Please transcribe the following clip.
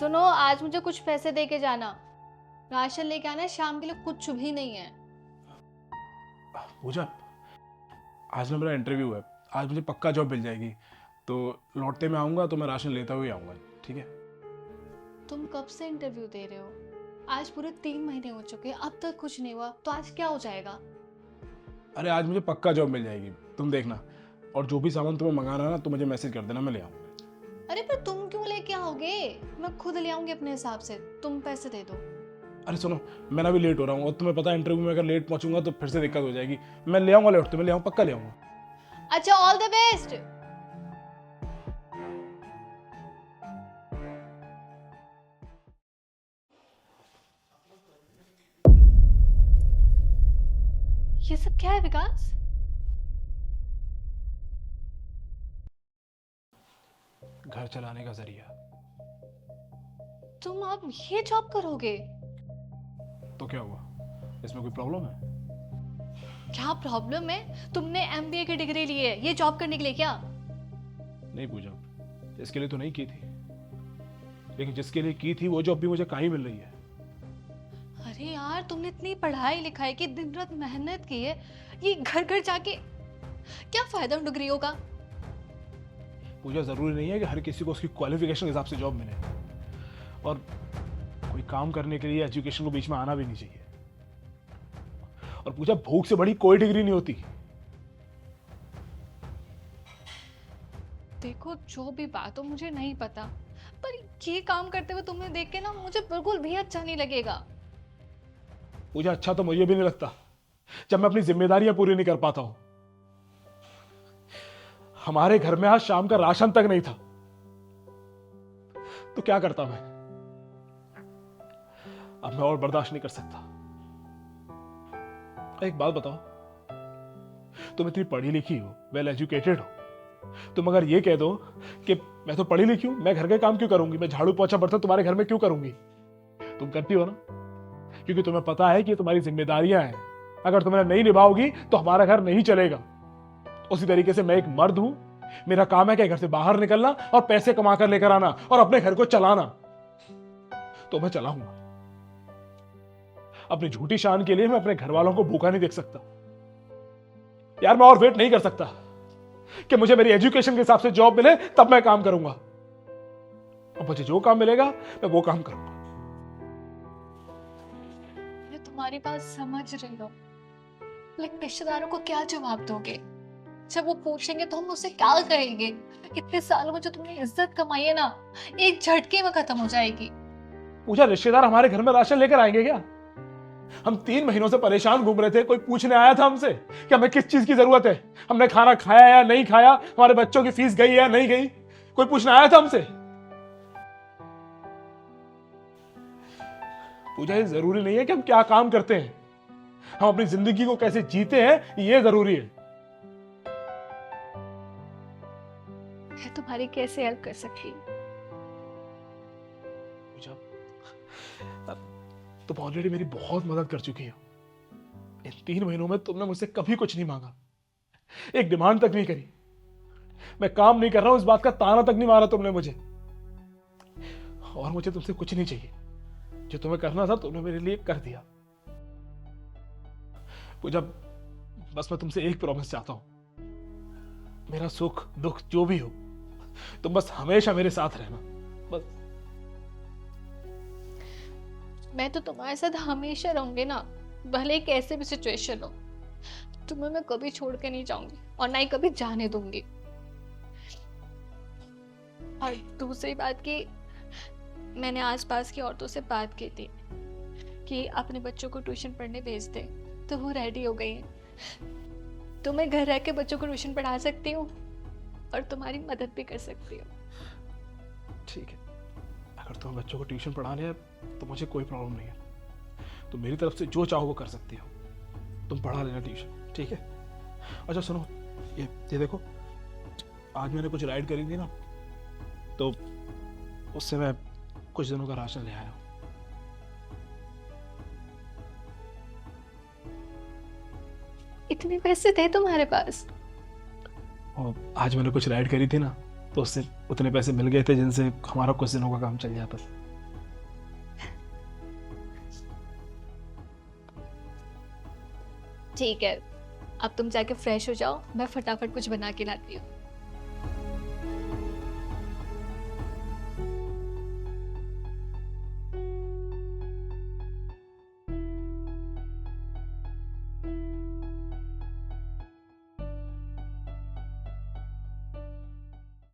सुनो, आज मुझे कुछ पैसे दे के जाना। राशन लेके आना है, शाम के लिए कुछ भी नहीं है। पूजा, आज ना मेरा इंटरव्यू है। आज मुझे पक्का जॉब मिल जाएगी, तो लौटते में आऊँगा तो मैं राशन लेता हुए आऊँगा, ठीक है? तुम कब से इंटरव्यू दे रहे हो? आज पूरे 3 महीने हो चुके हैं, अब तक कुछ नहीं हुआ, तो आज क्या हो जाएगा? अरे आज मुझे पक्का जॉब मिल जाएगी, तुम देखना। और जो भी सामान तुम्हें मंगाना है ना, तो मुझे मैसेज कर देना, मैं ले आऊँगा। अरे पर तुम क्यों लेके आओगे? मैं खुद ले आऊंगी अपने हिसाब से, तुम पैसे दे दो। अरे सुनो, मैं ना भी लेट हो रहा हूँ और तुम्हें पता है इंटरव्यू में अगर लेट पहुँचूंगा तो फिर से दिक्कत हो जाएगी। मैं ले आऊँगा, लौटते में ले आऊँ, पक्का ले आऊँगा। अच्छा, ऑल द बेस्ट। ये सब क्या है विकास? घर चलाने का जरिया। तुम अब ये जॉब करोगे? तो क्या हुआ, इसमें कोई प्रॉब्लम है? क्या प्रॉब्लम है? तुमने एमबीए की डिग्री ली है, ये जॉब करने के लिए क्या? नहीं पूजा, इसके लिए तो नहीं की थी, लेकिन जिसके लिए की थी वो जॉब भी मुझे कहीं मिल रही है। अरे यार, तुमने इतनी पढ़ाई लिखाई की, दिन रात मेहनत की है, ये घर घर जाके क्या फायदा उन डिग्रियों का? पूजा, जरूरी नहीं है कि हर किसी को उसकी क्वालिफिकेशन के हिसाब से जॉब मिले, और कोई काम करने के लिए एजुकेशन को बीच में आना भी नहीं चाहिए। और पूजा, भूख से बड़ी कोई डिग्री नहीं होती। देखो, जो भी बात हो मुझे नहीं पता, पर ये काम करते हुए तुम्हें देख के ना मुझे बिल्कुल भी अच्छा नहीं लगेगा। पूजा, अच्छा तो मुझे भी नहीं लगता जब मैं अपनी जिम्मेदारियां पूरी नहीं कर पाता हूं। हमारे घर में आज शाम का राशन तक नहीं था, तो क्या करता मैं? अब मैं और बर्दाश्त नहीं कर सकता। एक बात बताओ, तुम इतनी पढ़ी लिखी हो, वेल एजुकेटेड हो, तुम अगर ये कह दो कि मैं तो पढ़ी लिखी हूं, मैं घर के काम क्यों करूंगी, मैं झाड़ू पोछा बर्तन तुम्हारे घर में क्यों करूंगी? तुम करती हो ना, क्योंकि तुम्हें पता है कि ये तुम्हारी जिम्मेदारियां हैं। अगर तुम नहीं निभाओगी तो हमारा घर नहीं चलेगा। उसी तरीके से मैं एक मर्द हूं, मेरा काम है कि घर से बाहर निकलना और पैसे कमा कर लेकर आना और अपने घर को चलाना, तो मैं चलाऊंगा। अपनी झूठी शान के लिए मैं अपने घर वालों को भूखा नहीं देख सकता। यार, मैं और वेट नहीं कर सकता कि मुझे मेरी एजुकेशन के हिसाब से जॉब मिले, तब मैं काम करूंगा। और मुझे जो काम मिलेगा मैं वो काम करूंगा। मैं तुम्हारी बात समझ रही हूँ, लेकिन रिश्तेदारों को क्या जवाब दोगे? जब वो पूछेंगे तो हम उससे क्या कहेंगे? इतने सालों में जो तुमने इज्जत कमाई है ना, एक झटके में खत्म हो जाएगी। पूजा, रिश्तेदार हमारे घर में राशन लेकर आएंगे क्या? हम 3 महीनों से परेशान घूम रहे थे, कोई पूछने आया था हमसे कि हमें किस चीज की जरूरत है, हमने खाना खाया या नहीं खाया, हमारे बच्चों की फीस गई या नहीं गई? कोई पूछने आया था हमसे? पूजा, ये जरूरी नहीं है कि हम क्या काम करते हैं, हम अपनी जिंदगी को कैसे जीते हैं ये जरूरी है। मैं तुम्हारी कैसे हेल्प कर सकती हूँ? पूजा, तुम ऑलरेडी मेरी बहुत मदद कर चुकी हो। इन 3 महीनों में तुमने मुझसे कभी कुछ नहीं मांगा, एक डिमांड तक नहीं करी। मैं काम नहीं कर रहा हूं इस बात का ताना तक नहीं मारा तुमने मुझे। और मुझे तुमसे कुछ नहीं चाहिए, जो तुम्हें करना था तुमने मेरे लिए कर दिया। पूजा, बस मैं तुमसे एक प्रॉमिस चाहता हूं, मेरा सुख दुख जो भी हो, तुम बस हमेशा मेरे साथ रहना, बस। मैं तो तुम्हारे साथ हमेशा रहूंगी ना, भले कैसे भी सिचुएशन हो। तुम्हें मैं कभी छोड़ के नहीं जाऊंगी और ना ही कभी जाने दूंगी। और दूसरी बात की, मैंने आसपास की औरतों से बात की थी कि अपने बच्चों को ट्यूशन पढ़ने भेज दे, तो वो रेडी हो गई है। तो मैं घर रह के बच्चों को ट्यूशन पढ़ा सकती हूँ और तुम्हारी मदद भी कर सकती हूँ। ठीक है, अगर तुम बच्चों को ट्यूशन पढ़ाने है तो मुझे कोई प्रॉब्लम नहीं है। तुम मेरी तरफ से जो चाहो वो कर सकती हो, तुम पढ़ा लेना ट्यूशन, ठीक है? अच्छा सुनो, ये देखो, आज मैंने कुछ राइड करी थी ना, तो उससे मैं कुछ दिनों का राशन ले आया हूँ। इतने पैसे थे तुम्हारे पास? और आज मैंने कुछ राइड करी थी ना, तो उससे उतने पैसे मिल गए थे जिनसे हमारा कुछ दिनों का काम चल जाता। ठीक है, अब तुम जाके फ्रेश हो जाओ, मैं फटाफट कुछ बना के लाती हूँ।